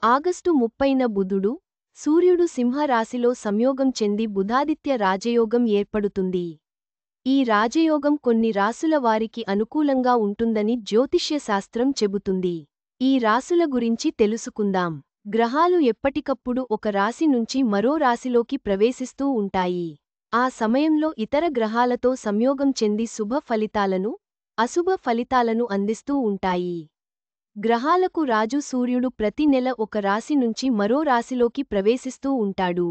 August 30న బుధుడు, సూర్యుడు సింహరాశిలో సంయోగం చెంది బుధాదిత్య రాజయోగం ఏర్పడుతుంది. ఈ రాజయోగం కొన్ని రాసుల వారికి అనుకూలంగా ఉంటుందని జ్యోతిష్య శాస్త్రం చెబుతుంది. ఈ రాసుల గురించి తెలుసుకుందాం. గ్రహాలు ఎప్పటికప్పుడు ఒక రాశి నుంచి మరో రాశిలోకి ప్రవేశిస్తూ ఉంటాయి. ఆ సమయంలో ఇతర గ్రహాలతో సంయోగం చెంది శుభ ఫలితాలను, అశుభ ఫలితాలను అందిస్తూ ఉంటాయి. గ్రహాలకు రాజు సూర్యుడు ప్రతి నెల ఒక రాశి నుంచి మరో రాశిలోకి ప్రవేశిస్తూ ఉంటాడు.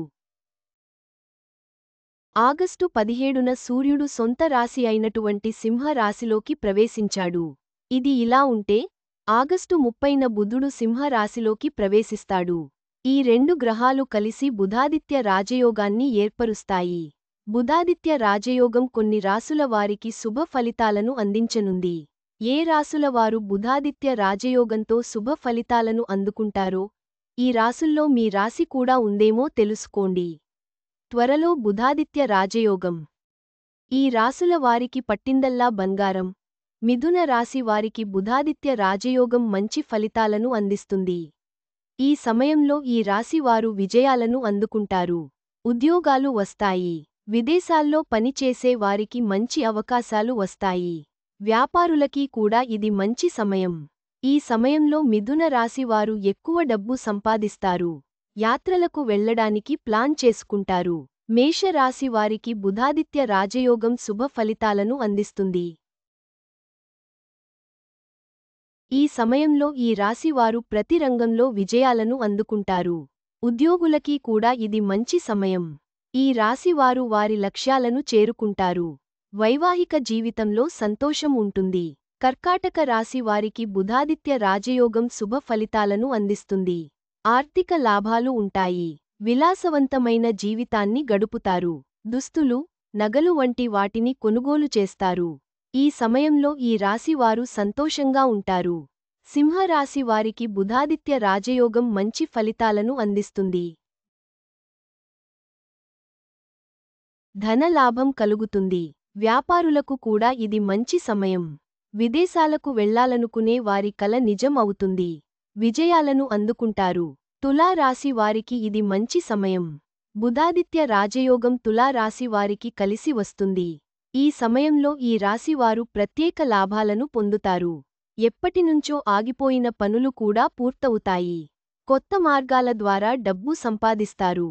ఆగస్టు 17న సూర్యుడు సొంత రాశి అయినటువంటి సింహ రాశిలోకి ప్రవేశించాడు. ఇది ఇలా ఉంటే, ఆగస్టు 30న బుధుడు సింహ రాశిలోకి ప్రవేశిస్తాడు. ఈ రెండు గ్రహాలు కలిసి బుధాదిత్య రాజయోగాన్ని ఏర్పరుస్తాయి. బుధాదిత్య రాజయోగం కొన్ని రాసుల వారికి శుభ ఫలితాలను అందించనుంది. ఏ రాసుల వారు బుధాదిత్య రాజయోగంతో శుభ ఫలితాలను అందుకుంటారో, ఈ రాసుల్లో మీ రాశి కూడా ఉందేమో తెలుసుకోండి. త్వరలో బుధాదిత్య రాజయోగం. ఈ రాసుల వారికి పట్టిందల్లా బంగారం. మిథున రాశి వారికి బుధాదిత్య రాజయోగం మంచి ఫలితాలను అందిస్తుంది. ఈ సమయంలో ఈ రాశి వారు విజయాలను అందుకుంటారు. ఉద్యోగాలు వస్తాయి. విదేశాల్లో పనిచేసే వారికి మంచి అవకాశాలు వస్తాయి. వ్యాపారులకి కూడా ఇది మంచి సమయం. ఈ సమయంలో మిథున రాశి వారు ఎక్కువ డబ్బు సంపాదిస్తారు. యాత్రలకు వెళ్లడానికి ప్లాన్ చేసుకుంటారు. మేషరాశి వారికి బుధాదిత్య రాజయోగం శుభ ఫలితాలను అందిస్తుంది. ఈ సమయంలో ఈ రాశివారు ప్రతి రంగంలో విజయాలను అందుకుంటారు. ఉద్యోగులకి కూడా ఇది మంచి సమయం. ఈ రాశివారు వారి లక్ష్యాలను చేరుకుంటారు. వైవాహిక జీవితంలో సంతోషం ఉంటుంది. కర్కాటక రాశి వారికి బుధాదిత్య రాజయోగం శుభ ఫలితాలను అందిస్తుంది. ఆర్థిక లాభాలు ఉంటాయి. విలాసవంతమైన జీవితాన్ని గడుపుతారు. దుస్తులు, నగలు వంటి వాటిని కొనుగోలు చేస్తారు. ఈ సమయంలో ఈ రాశివారు సంతోషంగా ఉంటారు. సింహరాశి వారికి బుధాదిత్య రాజయోగం మంచి ఫలితాలను అందిస్తుంది. ధనలాభం కలుగుతుంది. వ్యాపారులకు కూడా ఇది మంచి సమయం. విదేశాలకు వెళ్లాలనుకునే వారి కల నిజం అవుతుంది. విజయాలను అందుకుంటారు. తులా రాశి వారికి ఇది మంచి సమయం. బుధాదిత్య రాజయోగం తులా రాశి వారికి కలిసి వస్తుంది. ఈ సమయంలో ఈ రాశివారు ప్రత్యేక లాభాలను పొందుతారు. ఎప్పటినుంచో ఆగిపోయిన పనులు కూడా పూర్తవుతాయి. కొత్త మార్గాల ద్వారా డబ్బు సంపాదిస్తారు.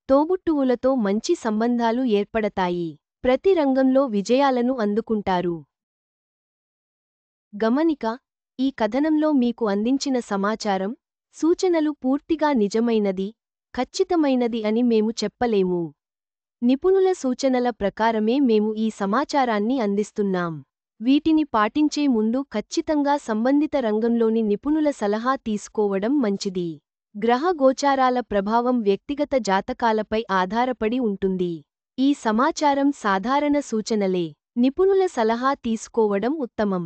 తోబుట్టువులతో మంచి సంబంధాలు ఏర్పడతాయి. ప్రతి రంగంలో విజయాలను అందుకుంటారు. గమనిక: ఈ కథనంలో మీకు అందించిన సమాచారం, సూచనలు పూర్తిగా నిజమైనది, ఖచ్చితమైనది అని మేము చెప్పలేము. నిపుణుల సూచనల ప్రకారమే మేము ఈ సమాచారాన్ని అందిస్తున్నాం. వీటిని పాటించే ముందు ఖచ్చితంగా సంబంధిత రంగంలోని నిపుణుల సలహా తీసుకోవడం మంచిది. గ్రహ గోచారాల ప్రభావం వ్యక్తిగత జాతకాలపై ఆధారపడి ఉంటుంది. ఈ సమాచారం సాధారణ సూచనలే. నిపుణుల సలహా తీసుకోవడం ఉత్తమం.